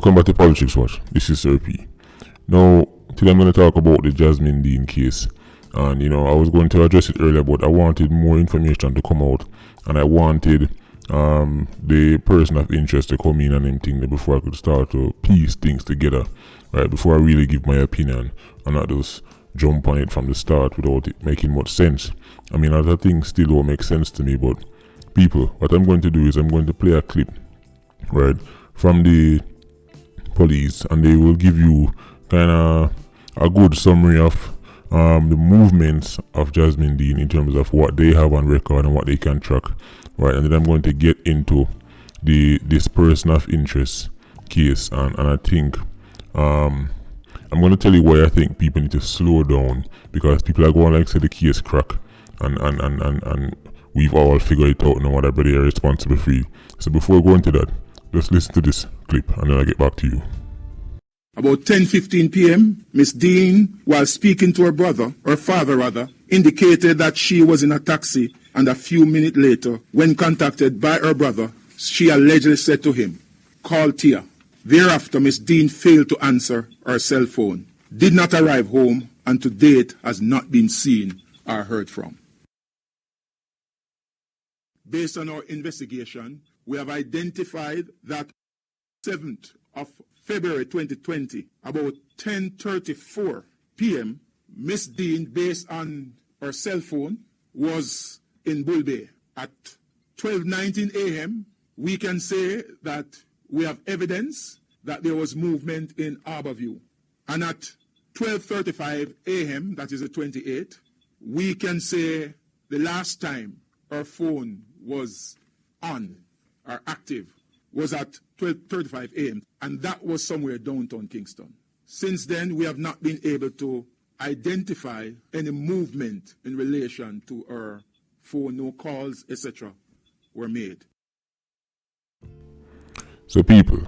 Welcome back to Politics Watch. This is Sir P. Now, today I'm going to talk about the Jasmine Dean case. And, I was going to address it earlier, but I wanted more information to come out. And I wanted the person of interest to come in and everything before I could start to piece things together. Right, before I really give my opinion and not just jump on it from the start without it making much sense. I mean, other things still don't make sense to me, but people, what I'm going to do is I'm going to play a clip, right, from the police, and they will give you kind of a good summary of the movements of Jasmine Dean in terms of what they have on record and what they can track, right, and then I'm going to get into this person of interest case, and I think I'm going to tell you why I think people need to slow down, because people are going like say the case crack and we've all figured it out now what everybody are responsible for. So before we go into that, just listen to this clip and then I'll get back to you. About 10:15 p.m., Miss Dean, while speaking to her father rather, indicated that she was in a taxi, and a few minutes later, when contacted by her brother, she allegedly said to him, "Call Tia." Thereafter, Miss Dean failed to answer her cell phone, did not arrive home, and to date has not been seen or heard from. Based on our investigation, we have identified that 7th of February 2020, about 10:34 p.m., Miss Dean, based on her cell phone, was in Bull Bay. At 12:19 a.m., we can say that we have evidence that there was movement in Harborview. And at 12:35 a.m., that is the 28th, we can say the last time her phone was on or active was at 12:35 a.m. and that was somewhere downtown Kingston. Since then, we have not been able to identify any movement in relation to her phone. No calls, etc. were made. So people,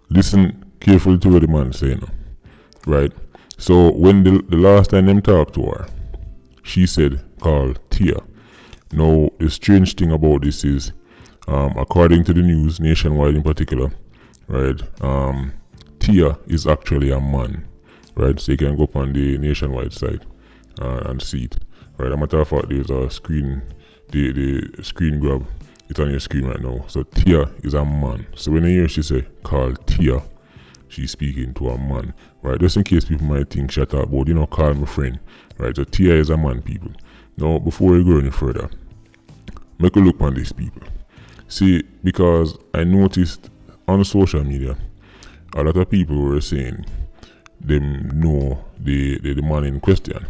listen carefully to what the man saying, right? So when the last time them talked to her, she said, "Call Tia." Now, the strange thing about this is, according to the news, nationwide in particular, right, Tia is actually a man, right? So you can go up on the nationwide site and see it, right? As a matter of fact, there's a screen, the screen grab. It's on your screen right now. So Tia is a man. So when you hear she say, "Call Tia," she's speaking to a man, right? Just in case people might think she talk about, call my friend, right? So Tia is a man, people. Now, before we go any further, make a look on these people. See, because I noticed on social media, a lot of people were saying them know the man in question.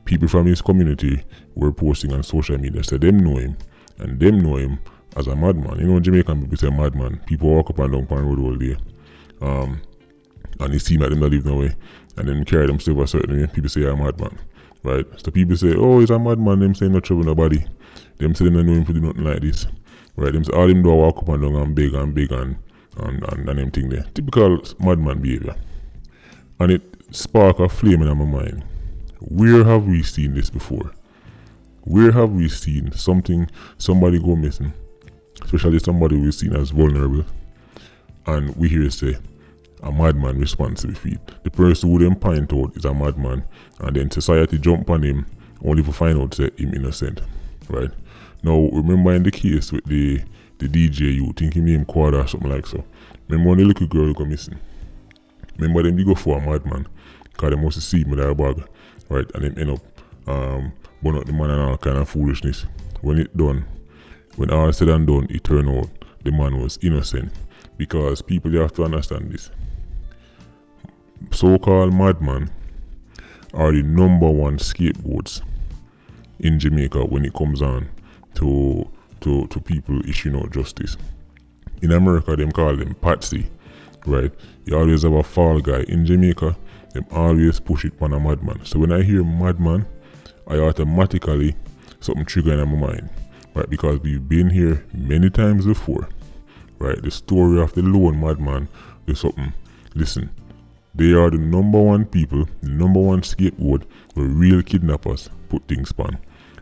People from his community were posting on social media, said them know him, and them know him as a madman. Jamaican people say madman. People walk up and down Pan Road all day. And it seems like them not live no way. And then carry themselves a certain way. People say a madman. Right? So people say, "Oh, he's a madman." Them say not trouble nobody. Them say them not know him to do nothing like this. Right? Them say all them do walk up and down and beg and them thing there. Typical madman behavior. And it spark a flame in my mind. Where have we seen this before? Where have we seen somebody go missing, especially somebody we've seen as vulnerable, and we hear say a madman responsible for it? The person who them point out is a madman, and then society jump on him only to find out say him innocent, right? Now remember in the case with the DJ, you think him name Quad or something like so. Remember when the little girl go missing? Remember them they go for a madman, because they must see him with their bag, right? And them end up burn out the man and all kind of foolishness. When all said and done, it turned out the man was innocent. Because people, you have to understand this. So-called madmen are the number one scapegoats in Jamaica when it comes on to people issuing out justice. In America, them call them patsy, right? You always have a fall guy. In Jamaica, them always push it on a madman. So when I hear madman, I automatically something trigger in my mind, right? Because we've been here many times before, right? The story of the lone madman is something. Listen, they are the number one people, the number one scapegoat where real kidnappers put things on.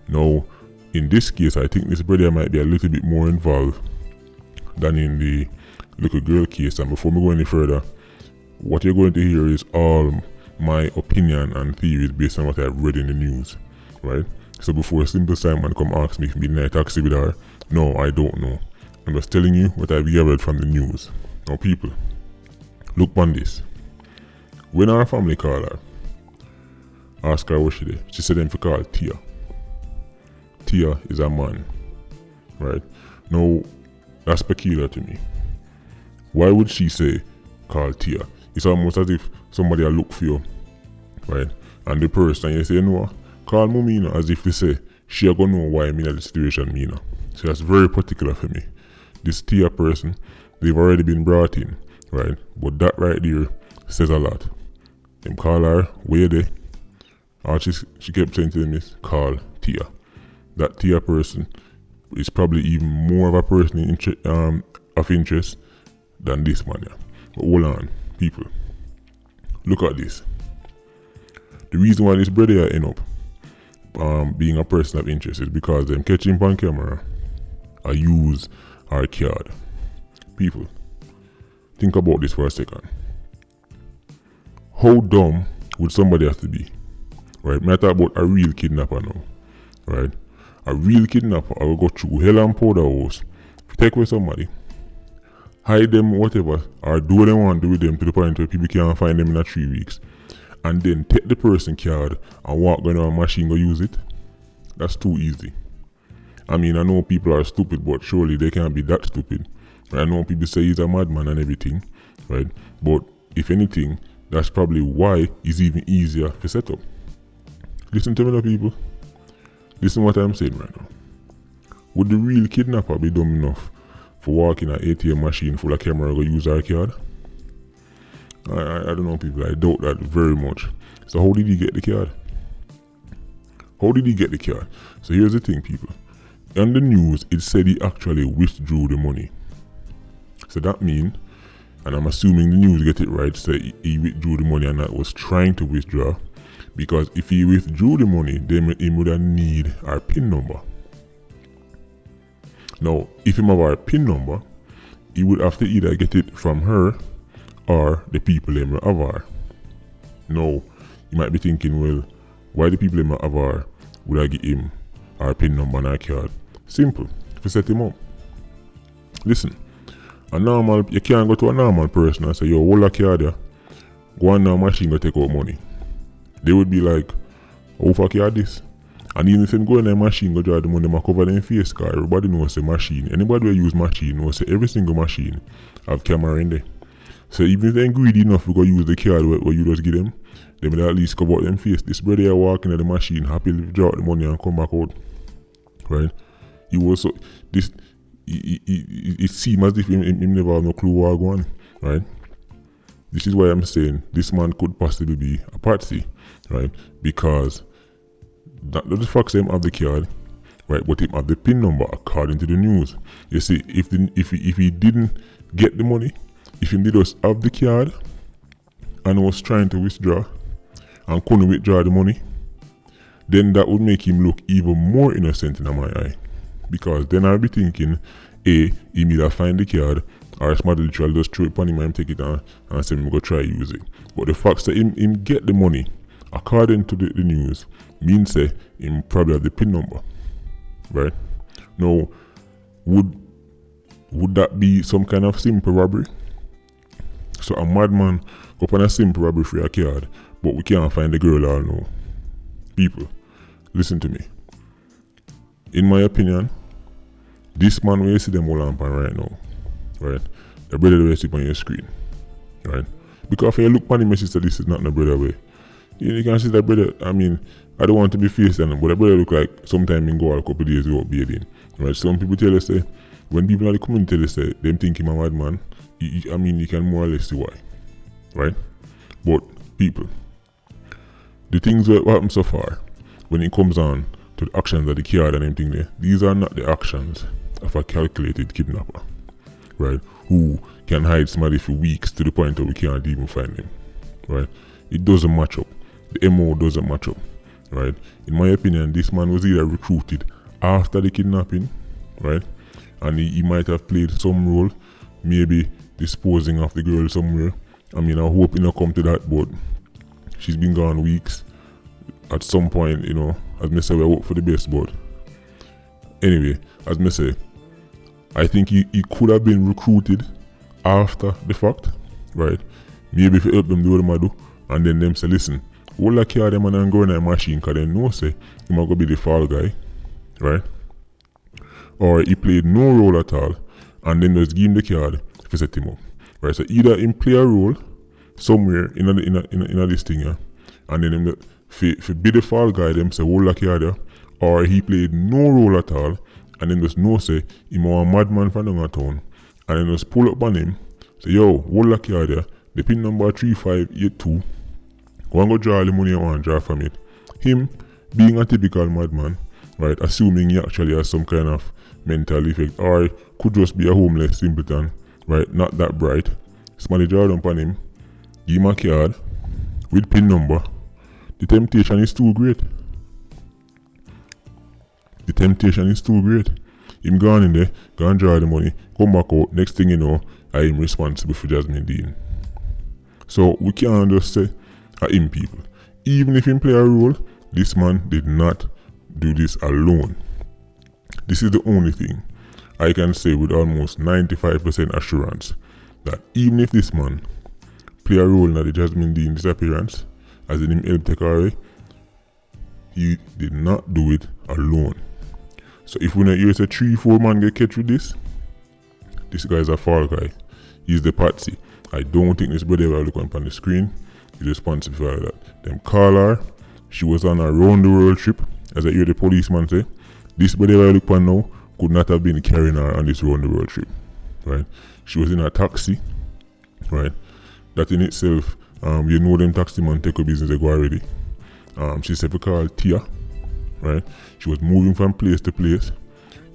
Now, in this case, I think this brother might be a little bit more involved than in the little girl case. And before we go any further, what you're going to hear is all my opinion and theories based on what I've read in the news, right? So before Simple Simon come ask me if midnight taxi with her, no, I don't know. I'm just telling you what I've gathered from the news. Now people, look on this. When our family call her, ask her what she did. She said them to call Tia. Tia is a man, right? Now, that's peculiar to me. Why would she say call Tia? It's almost as if somebody will look for you, right? And the person, you say, no, call Mumina, as if they say, she are gonna know why I'm in the situation, Mina. So that's very particular for me. This Tia person, they've already been brought in, right? But that right there says a lot. Them call her, where they? All she kept saying to them is, call Tia. That Tia person is probably even more of a person of interest than this man here. But hold on, people. Look at this. The reason why this brother end up being a person of interest is because them catch him on camera I use our card. People, think about this for a second. How dumb would somebody have to be? Right? I talk about a real kidnapper now. Right? A real kidnapper, I will go through hell and powder house, take away somebody, hide them whatever, or do what they want to do with them to the point where people can't find them in 3 weeks, and then take the person card and walk going on a machine go use it. That's too easy. I mean, I know people are stupid, but surely they can't be that stupid. I know people say he's a madman and everything, right? But if anything, that's probably why it's even easier to set up. Listen to me now, people. Listen what I'm saying right now. Would the real kidnapper be dumb enough for walking an ATM machine full of camera and go use our card? I don't know, people. I doubt that very much. So how did he get the card? How did he get the card? So here's the thing, people. On the news, it said he actually withdrew the money. So that means, and I'm assuming the news get it right, so he withdrew the money and that was trying to withdraw. Because if he withdrew the money, then he would need our PIN number. Now, if he have our PIN number, he would have to either get it from her or the people in Avar. Now, you might be thinking, well, why the people in Avar would I give him our PIN number and our card? Simple, to set him up. Listen, you can't go to a normal person and say, yo, hold a card there, go on now machine go take out money. They would be like, how fuck you had this? And even if them go in their machine, go draw the money, they cover them face car. Everybody knows the machine. Anybody who use machine knows that every single machine have camera in there. So even if they're greedy enough to go use the card where you just give them, they will at least cover them face. This brother here walking at the machine, happy to draw the money and come back out. Right? He also, it seems as if he never have no clue what going on. Right? This is why I'm saying this man could possibly be a patsy. Right? Because not the fact him have the card, right? But him have the PIN number according to the news. You see, if he didn't get the money, if he did just have the card and was trying to withdraw and couldn't withdraw the money, then that would make him look even more innocent in my eye. Because then I'll be thinking, A, he either find the card or somebody literally just throw it upon him and take it and say him go try use it. But the fact that him get the money according to the news means say him probably have the PIN number. Right? Now, would that be some kind of simple robbery? So a madman go on a simple robbery for a card, but we can't find the girl all now. People, listen to me. In my opinion, this man where you see them all on right now, right? The brother will see on your screen, right? Because if you look on the message that this is not the brother way, you can see that brother. I mean, I don't want to be faced on him, but the brother look like sometime in go a couple of days without bathing, right? Some people tell us say, when people in the community tell us say, them think him a madman, I mean, you can more or less see why, right? But people, the things that happen so far, when it comes on to the actions of the card and everything there, these are not the actions of a calculated kidnapper, right? Who can hide somebody for weeks to the point that we can't even find him, right? It doesn't match up. The MO doesn't match up, right? In my opinion, this man was either recruited after the kidnapping, right? And he might have played some role. Maybe disposing of the girl somewhere. I mean, I hope it not come to that, but she's been gone weeks. At some point, as me say, we hope for the best, but anyway, as me say, I think he could have been recruited after the fact, right? Maybe if you help them do what they do, and then them say, listen, all I care them and go in that machine, because they know say he might go be the fall guy, right? Or he played no role at all, and then just give him the card to set him up, right? So either him play a role somewhere in this thing, yeah, and then him for be the fall guy, them say all I care there, or he played no role at all, and then just know say him a madman from down town, and then just pull up on him, say yo, all I care there, the pin number 3582. Go and go draw the money you want to draw from it. Him being a typical madman, right, assuming he actually has some kind of mental effect, or could just be a homeless simpleton, right, not that bright. Somebody draw down upon him, give him a card with pin number. The temptation is too great. The temptation is too great. Him gone in there, go and draw the money, come back out, next thing you know, I am responsible for Jasmine Dean. So we can't just say him people. Even if him play a role, this man did not do this alone. This is the only thing I can say with almost 95% assurance that even if this man play a role in the Jasmine Dean disappearance, as in him help take her away, he did not do it alone. So if we not hear say 3-4 man get catch with this guy's a fall guy. He's the patsy. I don't think this brother will look on the screen. He's responsible for that. Them call her. She was on a round the world trip. As I hear the policeman say, this brother will look on now could not have been carrying her on this round the world trip. Right? She was in a taxi. Right? That in itself, them taxi man take a business they go already. She's self called Tia. Right? She was moving from place to place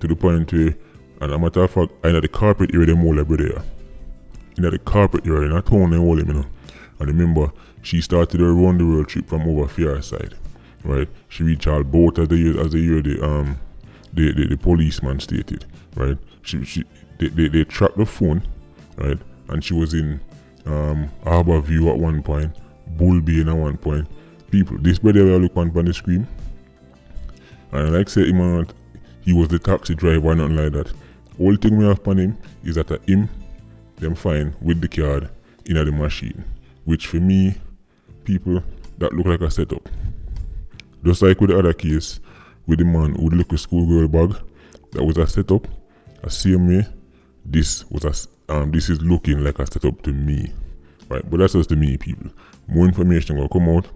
to the point where, and a matter of fact, I know the carpet area them all like brother. In the carpet area, in a town them all him, And remember, she started her round the world trip from over Fiar side. Right? She reached all boat as the year the policeman stated. Right? They tracked the phone, right? And she was in Harbour View at one point, Bull Bay at one point. People, this brother will look on the screen. And like I said, he was the taxi driver, nothing like that. All thing we have on him is that him, them find with the card in the machine. Which for me, people, that look like a setup. Just like with the other case, with the man who look a schoolgirl bag, that was a setup. The same way, this is looking like a setup to me. Right? But that's just to me, people. More information will come out,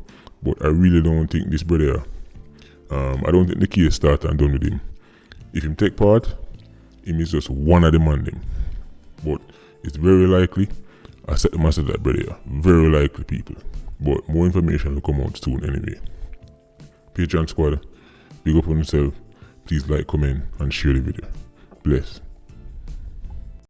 but I really don't think this brother, I don't think the case started and done with him. If him take part, him is just one of the man them. But it's very likely, I set the master that brother, very likely people. But more information will come out soon anyway. Patreon squad, big up on yourself. Please like, comment and share the video. Bless.